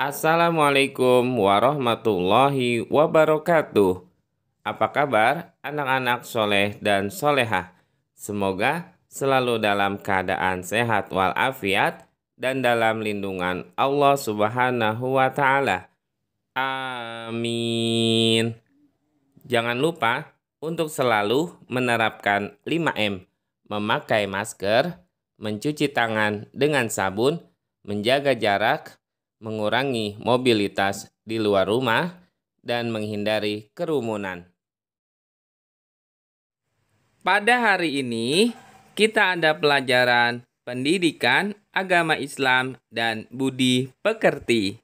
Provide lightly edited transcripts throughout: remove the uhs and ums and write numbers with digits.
Assalamualaikum warahmatullahi wabarakatuh. Apa kabar anak-anak soleh dan solehah? Semoga selalu dalam keadaan sehat walafiat dan dalam lindungan Allah Subhanahu wa Ta'ala. Amin. Jangan lupa untuk selalu menerapkan 5M, memakai masker, mencuci tangan dengan sabun, menjaga jarak, mengurangi mobilitas di luar rumah, dan menghindari kerumunan. Pada hari ini, kita ada pelajaran pendidikan agama Islam dan budi pekerti.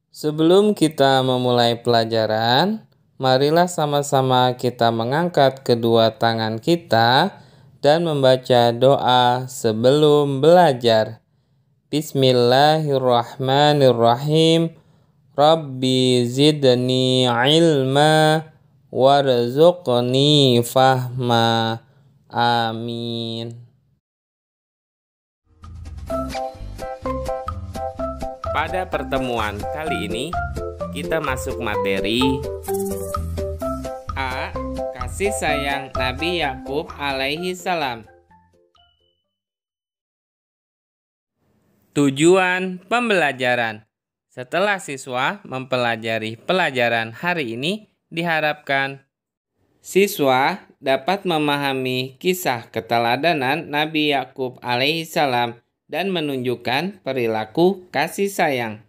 Sebelum kita memulai pelajaran, marilah sama-sama kita mengangkat kedua tangan kita dan membaca doa sebelum belajar. Bismillahirrahmanirrahim. Rabbi zidni ilma warzuqni fahma. Amin. Pada pertemuan kali ini, kita masuk materi A. Kasih sayang Nabi Yakub alaihi salam. Tujuan pembelajaran. Setelah siswa mempelajari pelajaran hari ini, diharapkan siswa dapat memahami kisah keteladanan Nabi Yakub alaihi salam dan menunjukkan perilaku kasih sayang.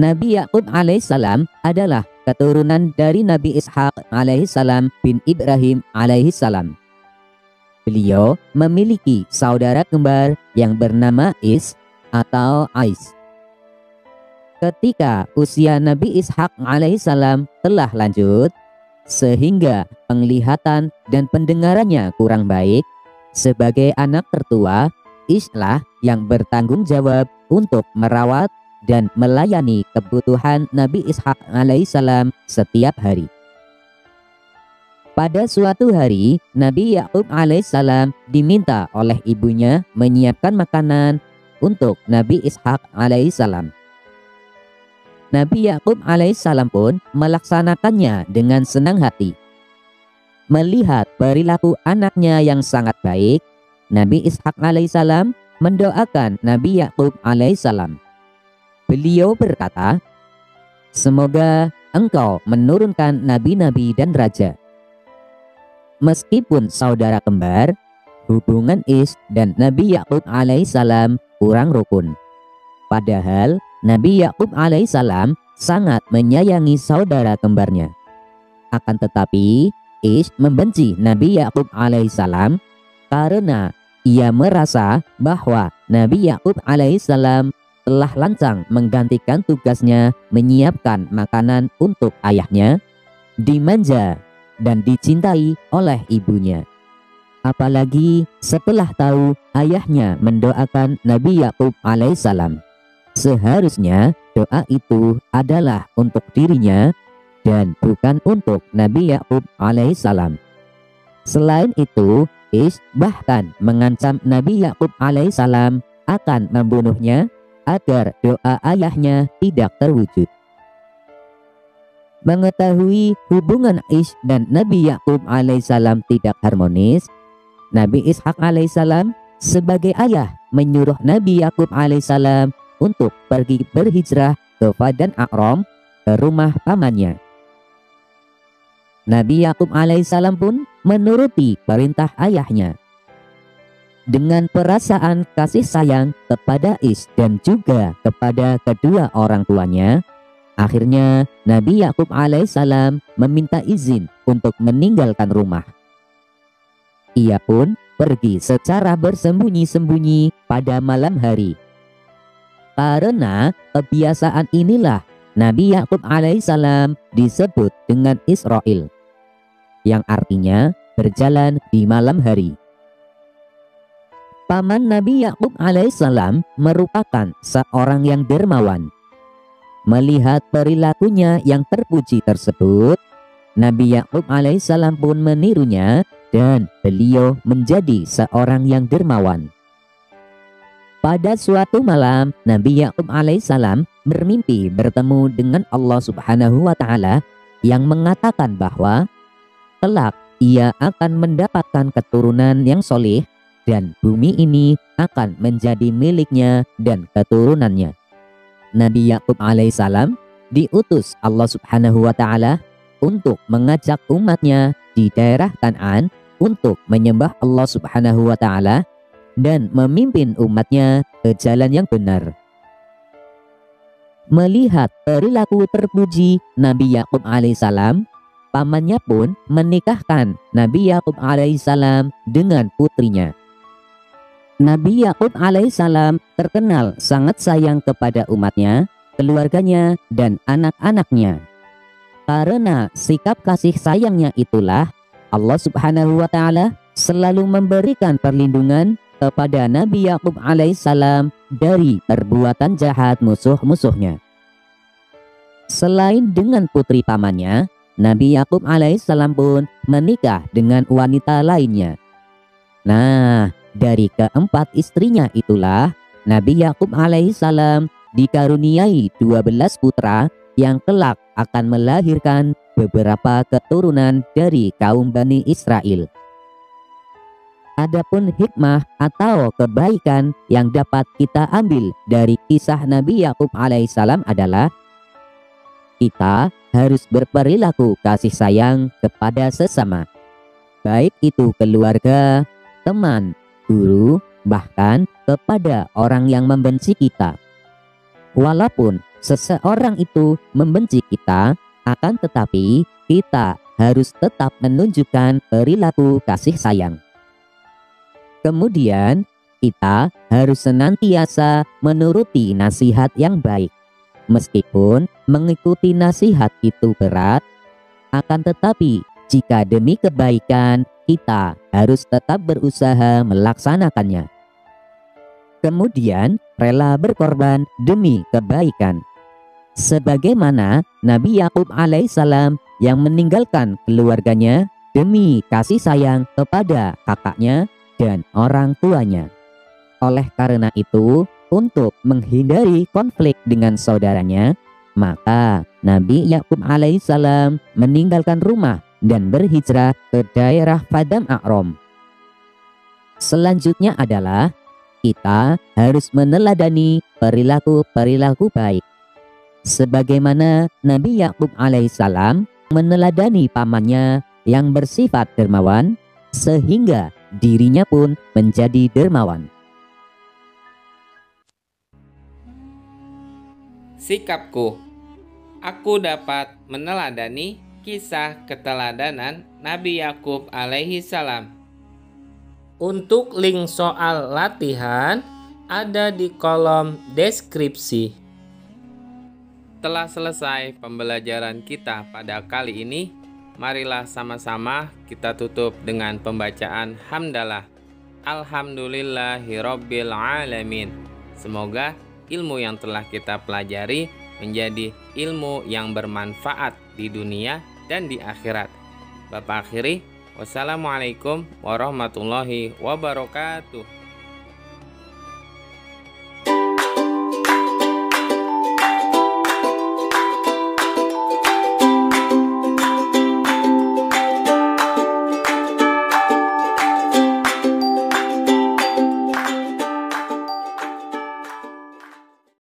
Nabi Yakub alaihissalam adalah keturunan dari Nabi Ishak alaihissalam bin Ibrahim alaihissalam. Beliau memiliki saudara kembar yang bernama Is atau Ais. Ketika usia Nabi Ishak alaihissalam telah lanjut, sehingga penglihatan dan pendengarannya kurang baik, sebagai anak tertua, Islah yang bertanggung jawab untuk merawat dan melayani kebutuhan Nabi Ishak alaihissalam setiap hari. Pada suatu hari, Nabi Yakub alaihissalam diminta oleh ibunya menyiapkan makanan untuk Nabi Ishak alaihissalam. Nabi Yakub alaihissalam pun melaksanakannya dengan senang hati. Melihat perilaku anaknya yang sangat baik, Nabi Ishak alaihissalam mendoakan Nabi Yakub alaihissalam. Beliau berkata, "Semoga engkau menurunkan nabi-nabi dan raja." Meskipun saudara kembar, hubungan Is dan Nabi Yakub alaihissalam kurang rukun. Padahal Nabi Yakub alaihissalam sangat menyayangi saudara kembarnya. Akan tetapi, Is membenci Nabi Yakub alaihissalam karena ia merasa bahwa Nabi Yakub alaihissalam telah lancang menggantikan tugasnya menyiapkan makanan untuk ayahnya, dimanja dan dicintai oleh ibunya. Apalagi setelah tahu ayahnya mendoakan Nabi Yakub alaihissalam. Seharusnya doa itu adalah untuk dirinya dan bukan untuk Nabi Yakub alaihissalam. Selain itu, Is bahkan mengancam Nabi Yakub alaihissalam akan membunuhnya agar doa ayahnya tidak terwujud. Mengetahui hubungan Is dan Nabi Yakub alaihissalam tidak harmonis, Nabi Ishak alaihissalam sebagai ayah menyuruh Nabi Yakub alaihissalam untuk pergi berhijrah ke Paddan Aram, ke rumah pamannya. Nabi Yakub alaihissalam pun menuruti perintah ayahnya. Dengan perasaan kasih sayang kepada Is dan juga kepada kedua orang tuanya, akhirnya Nabi Yakub alaihissalam meminta izin untuk meninggalkan rumah. Ia pun pergi secara bersembunyi-sembunyi pada malam hari. Karena kebiasaan inilah Nabi Yakub alaihissalam disebut dengan Israel, yang artinya berjalan di malam hari. Paman Nabi Yakub alaihissalam merupakan seorang yang dermawan. Melihat perilakunya yang terpuji tersebut, Nabi Yakub alaihissalam pun menirunya dan beliau menjadi seorang yang dermawan. Pada suatu malam, Nabi Yakub alaihissalam bermimpi bertemu dengan Allah Subhanahu wa Ta'ala yang mengatakan bahwa kelak ia akan mendapatkan keturunan yang soleh dan bumi ini akan menjadi miliknya dan keturunannya. Nabi Yakub alaihissalam diutus Allah Subhanahu wa Ta'ala untuk mengajak umatnya di daerah Kan'an untuk menyembah Allah Subhanahu wa Ta'ala dan memimpin umatnya ke jalan yang benar. Melihat perilaku terpuji Nabi Yakub alaihissalam, pamannya pun menikahkan Nabi Yakub alaihissalam dengan putrinya. Nabi Yakub alaihissalam terkenal sangat sayang kepada umatnya, keluarganya, dan anak-anaknya. Karena sikap kasih sayangnya itulah Allah Subhanahu wa Ta'ala selalu memberikan perlindungan kepada Nabi Yakub alaihissalam dari perbuatan jahat musuh-musuhnya. Selain dengan putri pamannya, Nabi Yakub alaihissalam pun menikah dengan wanita lainnya. Nah, dari keempat istrinya itulah Nabi Yakub alaihissalam dikaruniai 12 putra yang kelak akan melahirkan beberapa keturunan dari kaum Bani Israel. Adapun hikmah atau kebaikan yang dapat kita ambil dari kisah Nabi Yakub alaihissalam adalah kita harus berperilaku kasih sayang kepada sesama, baik itu keluarga, teman, guru, bahkan kepada orang yang membenci kita. Walaupun seseorang itu membenci kita, akan tetapi kita harus tetap menunjukkan perilaku kasih sayang. Kemudian, kita harus senantiasa menuruti nasihat yang baik. Meskipun mengikuti nasihat itu berat, akan tetapi jika demi kebaikan, kita harus tetap berusaha melaksanakannya. Kemudian, rela berkorban demi kebaikan. Sebagaimana Nabi Yakub alaihissalam yang meninggalkan keluarganya demi kasih sayang kepada kakaknya dan orang tuanya. Oleh karena itu, untuk menghindari konflik dengan saudaranya, maka Nabi Yakub alaihissalam meninggalkan rumah dan berhijrah ke daerah Padang A'rom. Selanjutnya adalah kita harus meneladani perilaku-perilaku baik. Sebagaimana Nabi Yakub alaihissalam meneladani pamannya yang bersifat dermawan, sehingga dirinya pun menjadi dermawan. Sikapku, aku dapat meneladani kisah keteladanan Nabi Yakub alaihi salam. Untuk link soal latihan ada di kolom deskripsi. Telah selesai pembelajaran kita pada kali ini. Marilah sama-sama kita tutup dengan pembacaan hamdalah. Alhamdulillahirabbil alamin. Semoga ilmu yang telah kita pelajari menjadi ilmu yang bermanfaat di dunia dan di akhirat. Bapak akhiri, wassalamualaikum warahmatullahi wabarakatuh.